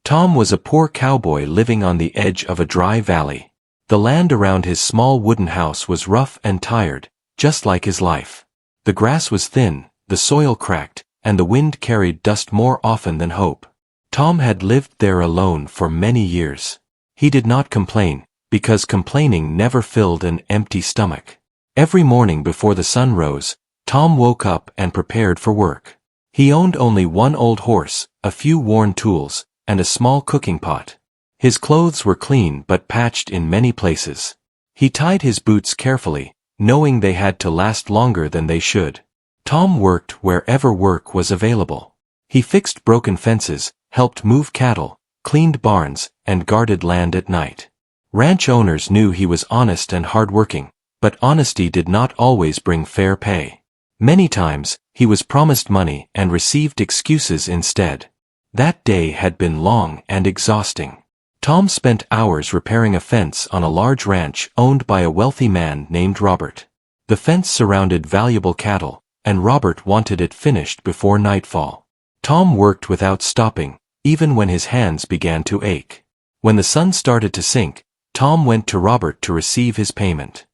Tom was a poor cowboy living on the edge of a dry valley. The land around his small wooden house was rough and tired, just like his life. The grass was thin, the soil cracked, and the wind carried dust more often than hope. Tom had lived there alone for many years. He did not complain, because complaining never filled an empty stomach. Every morning before the sun rose, Tom woke up and prepared for work. He owned only one old horse, a few worn tools, and a small cooking pot. His clothes were clean but patched in many places. He tied his boots carefully, knowing they had to last longer than they should. Tom worked wherever work was available. He fixed broken fences, helped move cattle, cleaned barns, and guarded land at night. Ranch owners knew he was honest and hardworking, but honesty did not always bring fair pay. Many times, he was promised money and received excuses instead. That day had been long and exhausting. Tom spent hours repairing a fence on a large ranch owned by a wealthy man named Robert. The fence surrounded valuable cattle, and Robert wanted it finished before nightfall. Tom worked without stopping, even when his hands began to ache. When the sun started to sink, Tom went to Robert to receive his payment.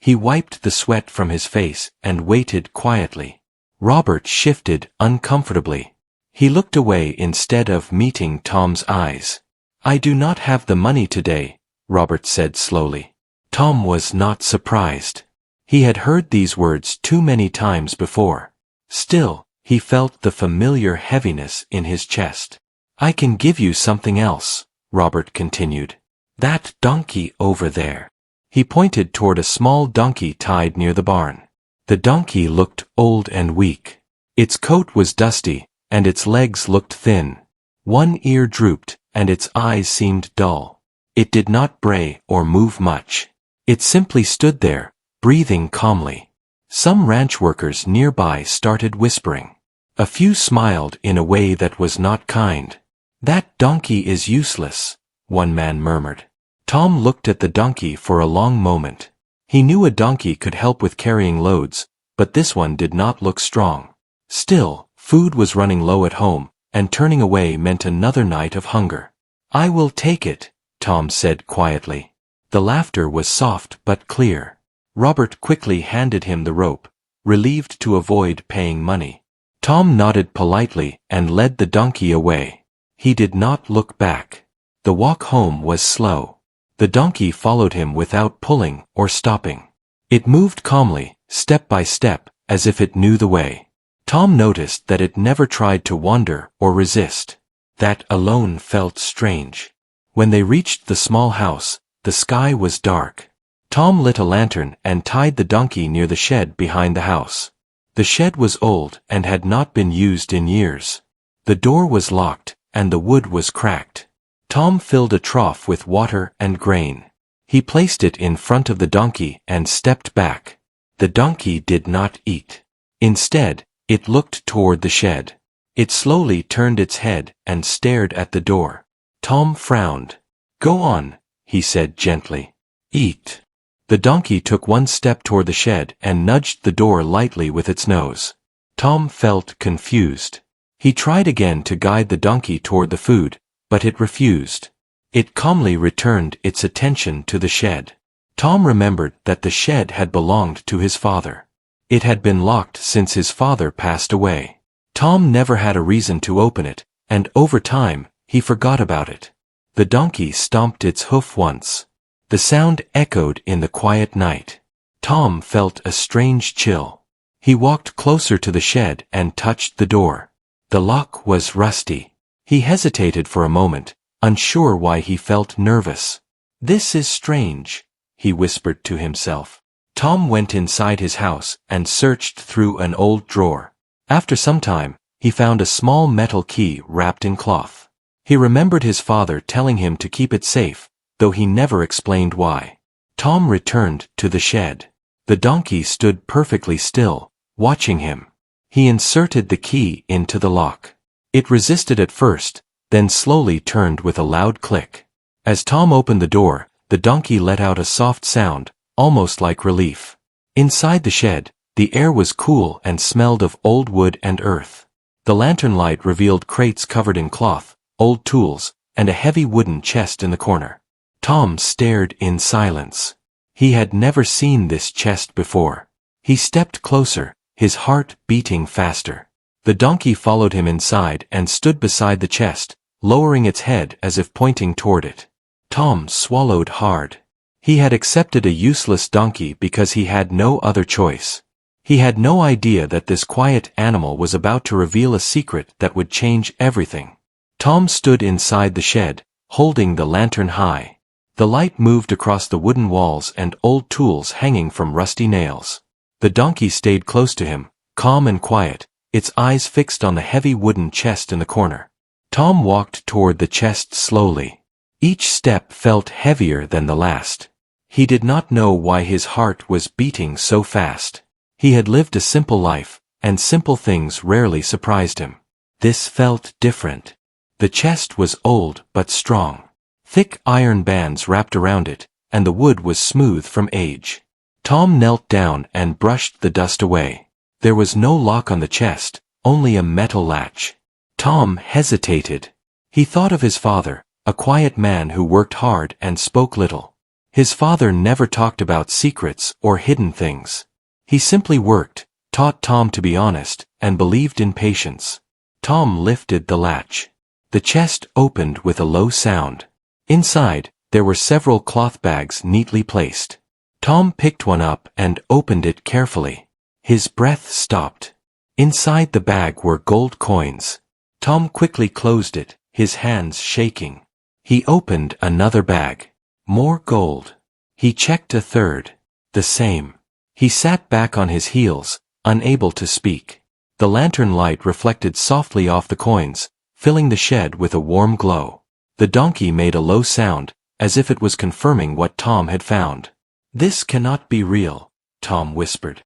He wiped the sweat from his face and waited quietly. Robert shifted uncomfortably. He looked away instead of meeting Tom's eyes. "I do not have the money today," Robert said slowly. Tom was not surprised. He had heard these words too many times before. Still, he felt the familiar heaviness in his chest. "I can give you something else," Robert continued. "That donkey over there." He pointed toward a small donkey tied near the barn. The donkey looked old and weak. Its coat was dusty, and its legs looked thin. One ear drooped, and its eyes seemed dull. It did not bray or move much. It simply stood there, breathing calmly. Some ranch workers nearby started whispering. A few smiled in a way that was not kind. "That donkey is useless," one man murmured. Tom looked at the donkey for a long moment. He knew a donkey could help with carrying loads, but this one did not look strong. Still, food was running low at home, and turning away meant another night of hunger. "I will take it," Tom said quietly. The laughter was soft but clear. Robert quickly handed him the rope, relieved to avoid paying money. Tom nodded politely and led the donkey away. He did not look back. The walk home was slow. The donkey followed him without pulling or stopping. It moved calmly, step by step, as if it knew the way. Tom noticed that it never tried to wander or resist. That alone felt strange. When they reached the small house, the sky was dark. Tom lit a lantern and tied the donkey near the shed behind the house. The shed was old and had not been used in years. The door was locked, and the wood was cracked. Tom filled a trough with water and grain. He placed it in front of the donkey and stepped back. The donkey did not eat. Instead, it looked toward the shed. It slowly turned its head and stared at the door. Tom frowned. "Go on," he said gently. "Eat." The donkey took one step toward the shed and nudged the door lightly with its nose. Tom felt confused. He tried again to guide the donkey toward the food, but it refused. It calmly returned its attention to the shed. Tom remembered that the shed had belonged to his father. It had been locked since his father passed away. Tom never had a reason to open it, and over time, he forgot about it. The donkey stomped its hoof once. The sound echoed in the quiet night. Tom felt a strange chill. He walked closer to the shed and touched the door. The lock was rusty. He hesitated for a moment, unsure why he felt nervous. "This is strange," he whispered to himself. Tom went inside his house and searched through an old drawer. After some time, he found a small metal key wrapped in cloth. He remembered his father telling him to keep it safe, though he never explained why. Tom returned to the shed. The donkey stood perfectly still, watching him. He inserted the key into the lock. It resisted at first, then slowly turned with a loud click. As Tom opened the door, the donkey let out a soft sound, almost like relief. Inside the shed, the air was cool and smelled of old wood and earth. The lantern light revealed crates covered in cloth, old tools, and a heavy wooden chest in the corner. Tom stared in silence. He had never seen this chest before. He stepped closer, his heart beating faster. The donkey followed him inside and stood beside the chest, lowering its head as if pointing toward it. Tom swallowed hard. He had accepted a useless donkey because he had no other choice. He had no idea that this quiet animal was about to reveal a secret that would change everything. Tom stood inside the shed, holding the lantern high. The light moved across the wooden walls and old tools hanging from rusty nails. The donkey stayed close to him, calm and quiet, its eyes fixed on the heavy wooden chest in the corner. Tom walked toward the chest slowly. Each step felt heavier than the last. He did not know why his heart was beating so fast. He had lived a simple life, and simple things rarely surprised him. This felt different. The chest was old but strong. Thick iron bands wrapped around it, and the wood was smooth from age. Tom knelt down and brushed the dust away. There was no lock on the chest, only a metal latch. Tom hesitated. He thought of his father, a quiet man who worked hard and spoke little. His father never talked about secrets or hidden things. He simply worked, taught Tom to be honest, and believed in patience. Tom lifted the latch. The chest opened with a low sound. Inside, there were several cloth bags neatly placed. Tom picked one up and opened it carefully. His breath stopped. Inside the bag were gold coins. Tom quickly closed it, his hands shaking. He opened another bag. More gold. He checked a third. The same. He sat back on his heels, unable to speak. The lantern light reflected softly off the coins, filling the shed with a warm glow. The donkey made a low sound, as if it was confirming what Tom had found. "This cannot be real," Tom whispered.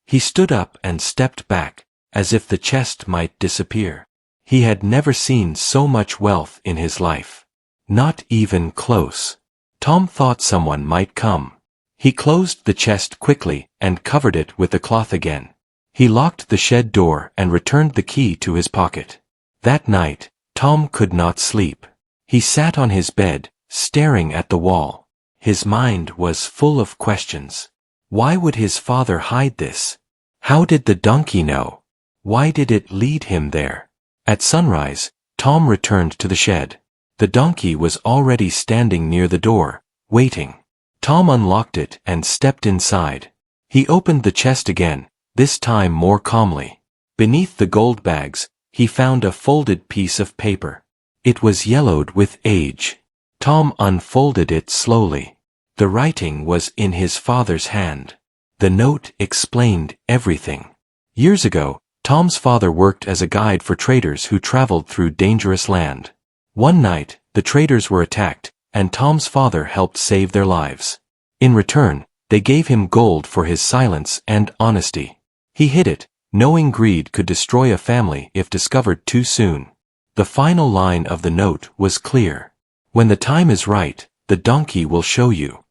He stood up and stepped back, as if the chest might disappear. He had never seen so much wealth in his life. Not even close. Tom thought someone might come. He closed the chest quickly and covered it with the cloth again. He locked the shed door and returned the key to his pocket. That night, Tom could not sleep. He sat on his bed, staring at the wall. His mind was full of questions. Why would his father hide this? How did the donkey know? Why did it lead him there? At sunrise, Tom returned to the shed. The donkey was already standing near the door, waiting. Tom unlocked it and stepped inside. He opened the chest again, this time more calmly. Beneath the gold bags, he found a folded piece of paper. It was yellowed with age. Tom unfolded it slowly. The writing was in his father's hand. The note explained everything. Years ago, Tom's father worked as a guide for traders who traveled through dangerous land. One night, the traders were attacked, and Tom's father helped save their lives. In return, they gave him gold for his silence and honesty. He hid it, knowing greed could destroy a family if discovered too soon. The final line of the note was clear. "When the time is right, the donkey will show you."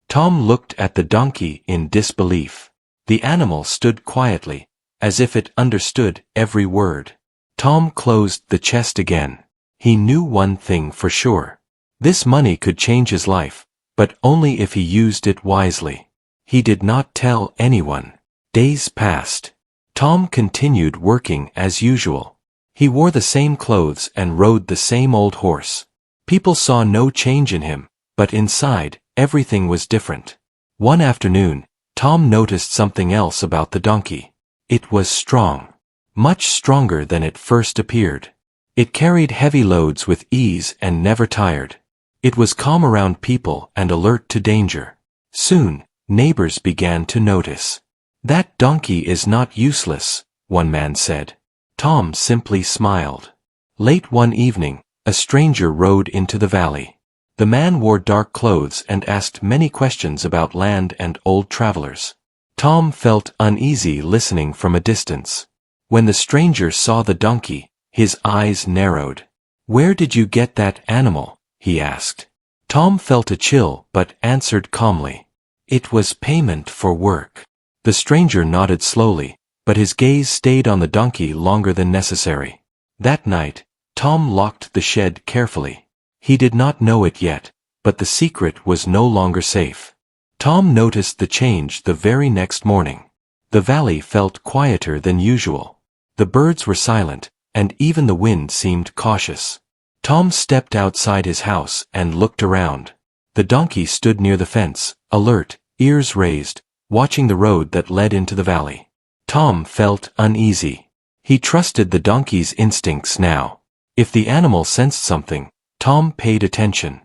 Tom looked at the donkey in disbelief. The animal stood quietly, as if it understood every word. Tom closed the chest again. He knew one thing for sure. This money could change his life, but only if he used it wisely. He did not tell anyone. Days passed. Tom continued working as usual. He wore the same clothes and rode the same old horse. People saw no change in him, but inside, everything was different. One afternoon, Tom noticed something else about the donkey. It was strong. Much stronger than it first appeared. It carried heavy loads with ease and never tired. It was calm around people and alert to danger. Soon, neighbors began to notice. "That donkey is not useless," one man said. Tom simply smiled. Late one evening, a stranger rode into the valley. The man wore dark clothes and asked many questions about land and old travelers. Tom felt uneasy listening from a distance. When the stranger saw the donkey, his eyes narrowed. "Where did you get that animal?" he asked. Tom felt a chill but answered calmly. "It was payment for work." The stranger nodded slowly, but his gaze stayed on the donkey longer than necessary. That night, Tom locked the shed carefully. He did not know it yet, but the secret was no longer safe. Tom noticed the change the very next morning. The valley felt quieter than usual. The birds were silent, and even the wind seemed cautious. Tom stepped outside his house and looked around. The donkey stood near the fence, alert, ears raised, watching the road that led into the valley. Tom felt uneasy. He trusted the donkey's instincts now. If the animal sensed something, Tom paid attention.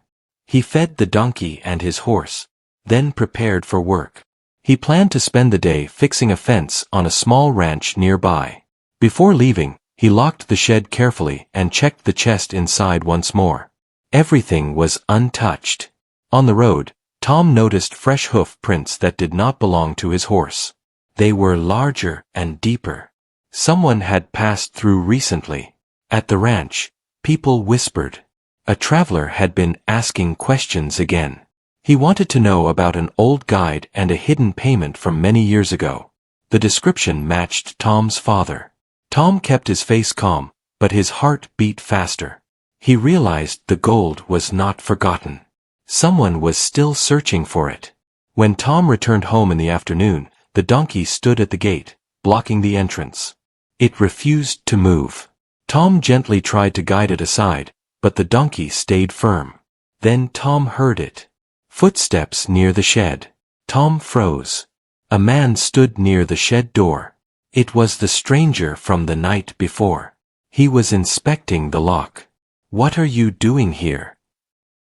He fed the donkey and his horse, then prepared for work. He planned to spend the day fixing a fence on a small ranch nearby. Before leaving, he locked the shed carefully and checked the chest inside once more. Everything was untouched. On the road, Tom noticed fresh hoof prints that did not belong to his horse. They were larger and deeper. Someone had passed through recently. At the ranch, people whispered. A traveler had been asking questions again. He wanted to know about an old guide and a hidden payment from many years ago. The description matched Tom's father. Tom kept his face calm, but his heart beat faster. He realized the gold was not forgotten. Someone was still searching for it. When Tom returned home in the afternoon, the donkey stood at the gate, blocking the entrance. It refused to move. Tom gently tried to guide it aside, but the donkey stayed firm. Then Tom heard it. Footsteps near the shed. Tom froze. A man stood near the shed door. It was the stranger from the night before. He was inspecting the lock. "What are you doing here?"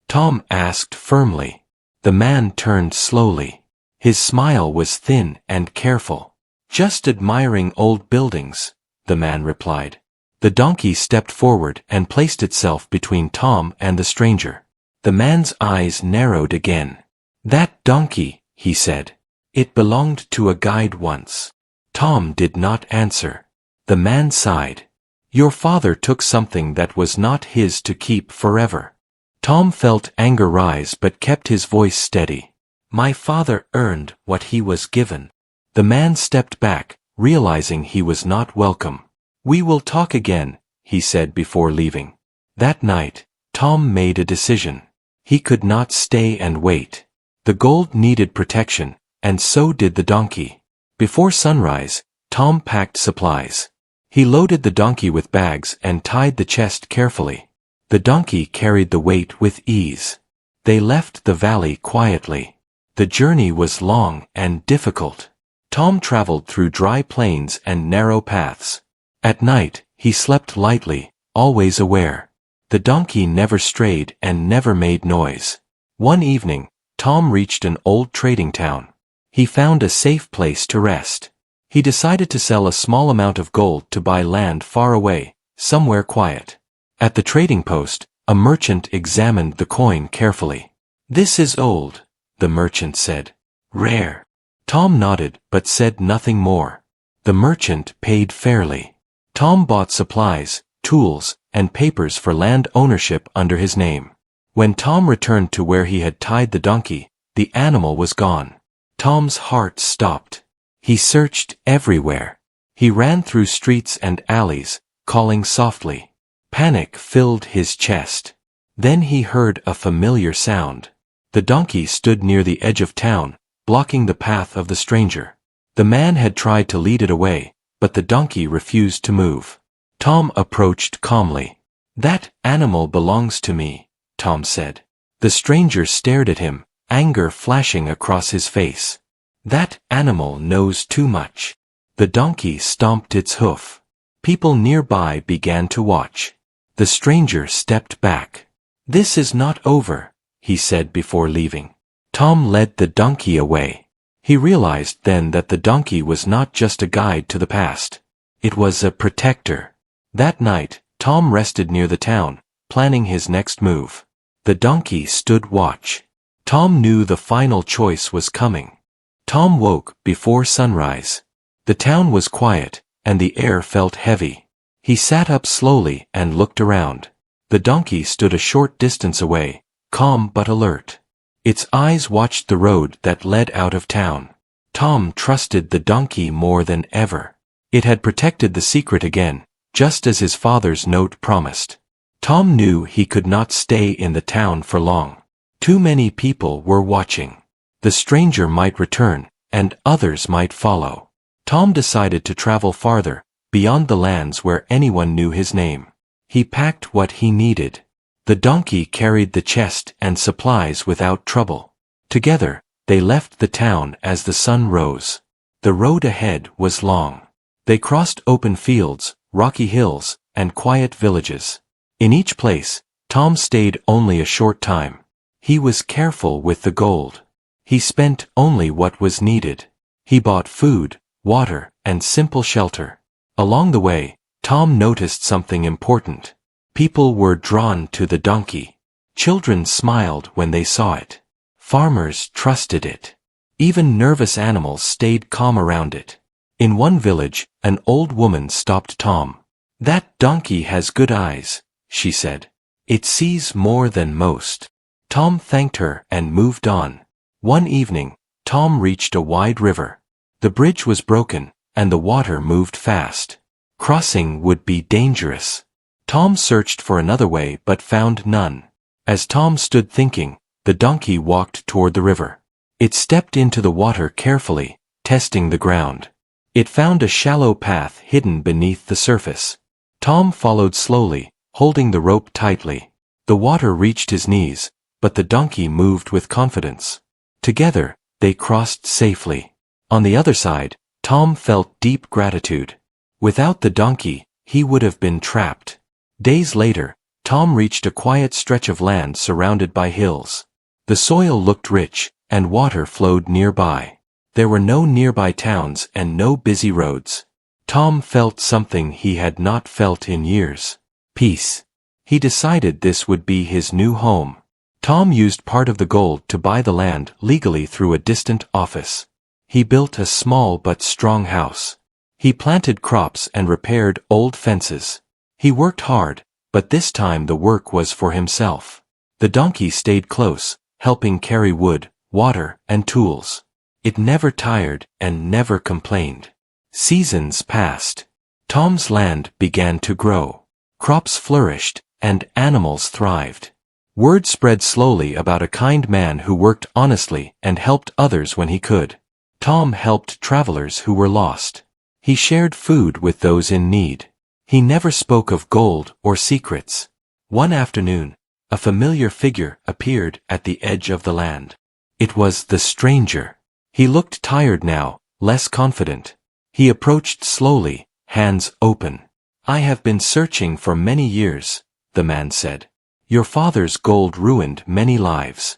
Tom asked firmly. The man turned slowly. His smile was thin and careful. "Just admiring old buildings," the man replied. The donkey stepped forward and placed itself between Tom and the stranger. The man's eyes narrowed again. "That donkey," he said. "It belonged to a guide once." Tom did not answer. The man sighed. "Your father took something that was not his to keep forever." Tom felt anger rise but kept his voice steady. "My father earned what he was given." The man stepped back, realizing he was not welcome. "We will talk again," he said before leaving. That night, Tom made a decision. He could not stay and wait. The gold needed protection, and so did the donkey. Before sunrise, Tom packed supplies. He loaded the donkey with bags and tied the chest carefully. The donkey carried the weight with ease. They left the valley quietly. The journey was long and difficult. Tom traveled through dry plains and narrow paths. At night, he slept lightly, always aware. The donkey never strayed and never made noise. One evening, Tom reached an old trading town. He found a safe place to rest. He decided to sell a small amount of gold to buy land far away, somewhere quiet. At the trading post, a merchant examined the coin carefully. "This is old," the merchant said. "Rare." Tom nodded but said nothing more. The merchant paid fairly. Tom bought supplies, tools, and papers for land ownership under his name. When Tom returned to where he had tied the donkey, the animal was gone. Tom's heart stopped. He searched everywhere. He ran through streets and alleys, calling softly. Panic filled his chest. Then he heard a familiar sound. The donkey stood near the edge of town, blocking the path of the stranger. The man had tried to lead it away, but the donkey refused to move. Tom approached calmly. "That animal belongs to me," Tom said. The stranger stared at him, anger flashing across his face. "That animal knows too much." The donkey stomped its hoof. People nearby began to watch. The stranger stepped back. "This is not over," he said before leaving. Tom led the donkey away. He realized then that the donkey was not just a guide to the past. It was a protector. That night, Tom rested near the town, planning his next move. The donkey stood watch. Tom knew the final choice was coming. Tom woke before sunrise. The town was quiet, and the air felt heavy. He sat up slowly and looked around. The donkey stood a short distance away, calm but alert. Its eyes watched the road that led out of town. Tom trusted the donkey more than ever. It had protected the secret again, just as his father's note promised. Tom knew he could not stay in the town for long. Too many people were watching. The stranger might return, and others might follow. Tom decided to travel farther, beyond the lands where anyone knew his name. He packed what he needed. The donkey carried the chest and supplies without trouble. Together, they left the town as the sun rose. The road ahead was long. They crossed open fields, rocky hills, and quiet villages. In each place, Tom stayed only a short time. He was careful with the gold. He spent only what was needed. He bought food, water, and simple shelter. Along the way, Tom noticed something important. People were drawn to the donkey. Children smiled when they saw it. Farmers trusted it. Even nervous animals stayed calm around it. In one village, an old woman stopped Tom. "That donkey has good eyes," she said. "It sees more than most." Tom thanked her and moved on. One evening, Tom reached a wide river. The bridge was broken, and the water moved fast. Crossing would be dangerous. Tom searched for another way but found none. As Tom stood thinking, the donkey walked toward the river. It stepped into the water carefully, testing the ground. It found a shallow path hidden beneath the surface. Tom followed slowly, holding the rope tightly. The water reached his knees, but the donkey moved with confidence. Together, they crossed safely. On the other side, Tom felt deep gratitude. Without the donkey, he would have been trapped. Days later, Tom reached a quiet stretch of land surrounded by hills. The soil looked rich, and water flowed nearby. There were no nearby towns and no busy roads. Tom felt something he had not felt in years. Peace. He decided this would be his new home. Tom used part of the gold to buy the land legally through a distant office. He built a small but strong house. He planted crops and repaired old fences. He worked hard, but this time the work was for himself. The donkey stayed close, helping carry wood, water, and tools. It never tired and never complained. Seasons passed. Tom's land began to grow. Crops flourished, and animals thrived. Word spread slowly about a kind man who worked honestly and helped others when he could. Tom helped travelers who were lost. He shared food with those in need. He never spoke of gold or secrets. One afternoon, a familiar figure appeared at the edge of the land. It was the stranger. He looked tired now, less confident. He approached slowly, hands open. "I have been searching for many years," the man said. "Your father's gold ruined many lives.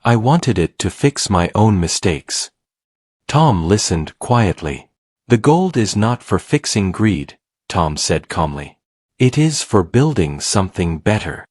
I wanted it to fix my own mistakes." Tom listened quietly. "The gold is not for fixing greed," Tom said calmly. "It is for building something better."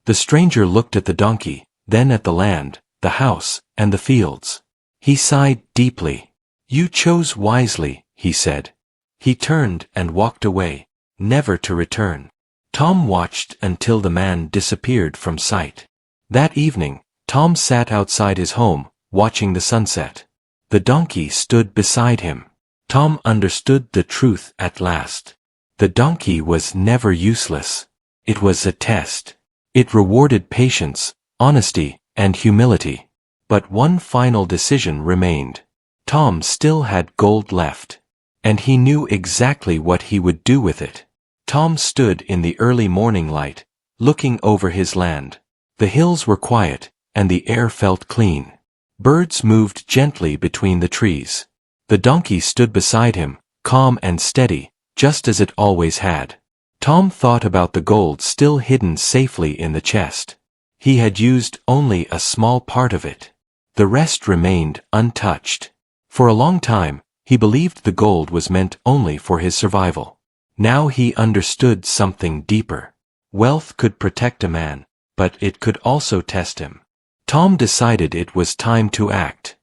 The stranger looked at the donkey, then at the land, the house, and the fields. He sighed deeply. "You chose wisely," he said. He turned and walked away, never to return. Tom watched until the man disappeared from sight. That evening, Tom sat outside his home, watching the sunset. The donkey stood beside him. Tom understood the truth at last. The donkey was never useless. It was a test. It rewarded patience, honesty, and humility. But one final decision remained. Tom still had gold left. And he knew exactly what he would do with it. Tom stood in the early morning light, looking over his land. The hills were quiet, and the air felt clean. Birds moved gently between the trees. The donkey stood beside him, calm and steady, just as it always had. Tom thought about the gold still hidden safely in the chest. He had used only a small part of it. The rest remained untouched. For a long time, he believed the gold was meant only for his survival. Now he understood something deeper. Wealth could protect a man, but it could also test him. Tom decided it was time to act.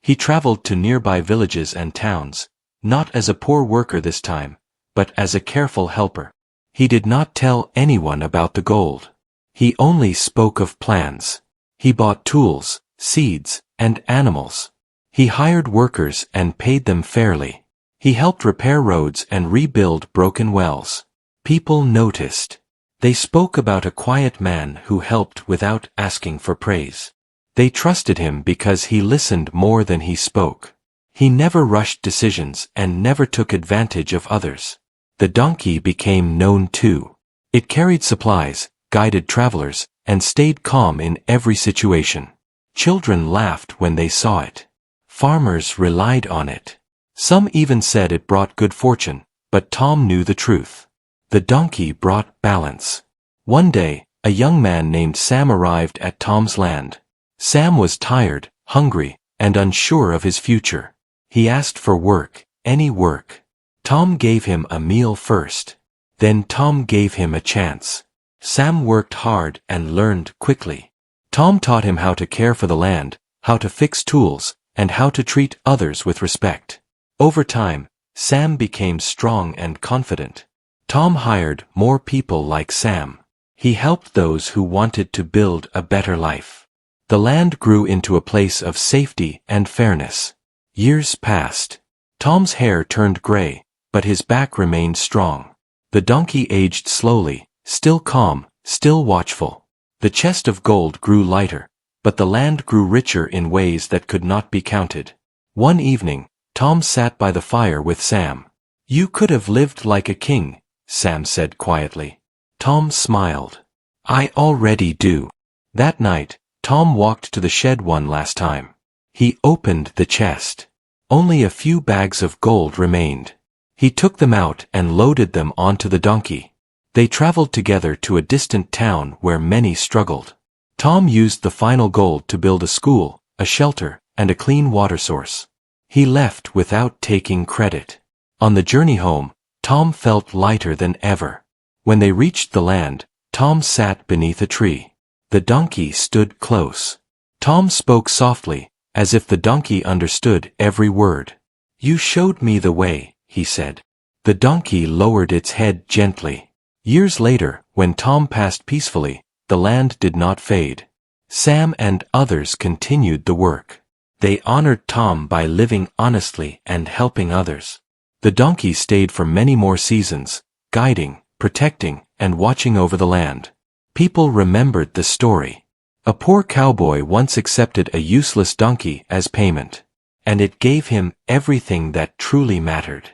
He traveled to nearby villages and towns, not as a poor worker this time, but as a careful helper. He did not tell anyone about the gold. He only spoke of plans. He bought tools, seeds, and animals. He hired workers and paid them fairly. He helped repair roads and rebuild broken wells. People noticed. They spoke about a quiet man who helped without asking for praise. They trusted him because he listened more than he spoke. He never rushed decisions and never took advantage of others. The donkey became known too. It carried supplies, guided travelers, and stayed calm in every situation. Children laughed when they saw it. Farmers relied on it. Some even said it brought good fortune, but Tom knew the truth. The donkey brought balance. One day, a young man named Sam arrived at Tom's land. Sam was tired, hungry, and unsure of his future. He asked for work, any work. Tom gave him a meal first. Then Tom gave him a chance. Sam worked hard and learned quickly. Tom taught him how to care for the land, how to fix tools, and how to treat others with respect. Over time, Sam became strong and confident. Tom hired more people like Sam. He helped those who wanted to build a better life. The land grew into a place of safety and fairness. Years passed. Tom's hair turned gray, but his back remained strong. The donkey aged slowly, still calm, still watchful. The chest of gold grew lighter, but the land grew richer in ways that could not be counted. One evening, Tom sat by the fire with Sam. "You could have lived like a king," Sam said quietly. Tom smiled. "I already do." That night, Tom walked to the shed one last time. He opened the chest. Only a few bags of gold remained. He took them out and loaded them onto the donkey. They traveled together to a distant town where many struggled. Tom used the final gold to build a school, a shelter, and a clean water source. He left without taking credit. On the journey home, Tom felt lighter than ever. When they reached the land, Tom sat beneath a tree. The donkey stood close. Tom spoke softly, as if the donkey understood every word. "You showed me the way," he said. The donkey lowered its head gently. Years later, when Tom passed peacefully, the land did not fade. Sam and others continued the work. They honored Tom by living honestly and helping others. The donkey stayed for many more seasons, guiding, protecting, and watching over the land. People remembered the story. A poor cowboy once accepted a useless donkey as payment, and it gave him everything that truly mattered.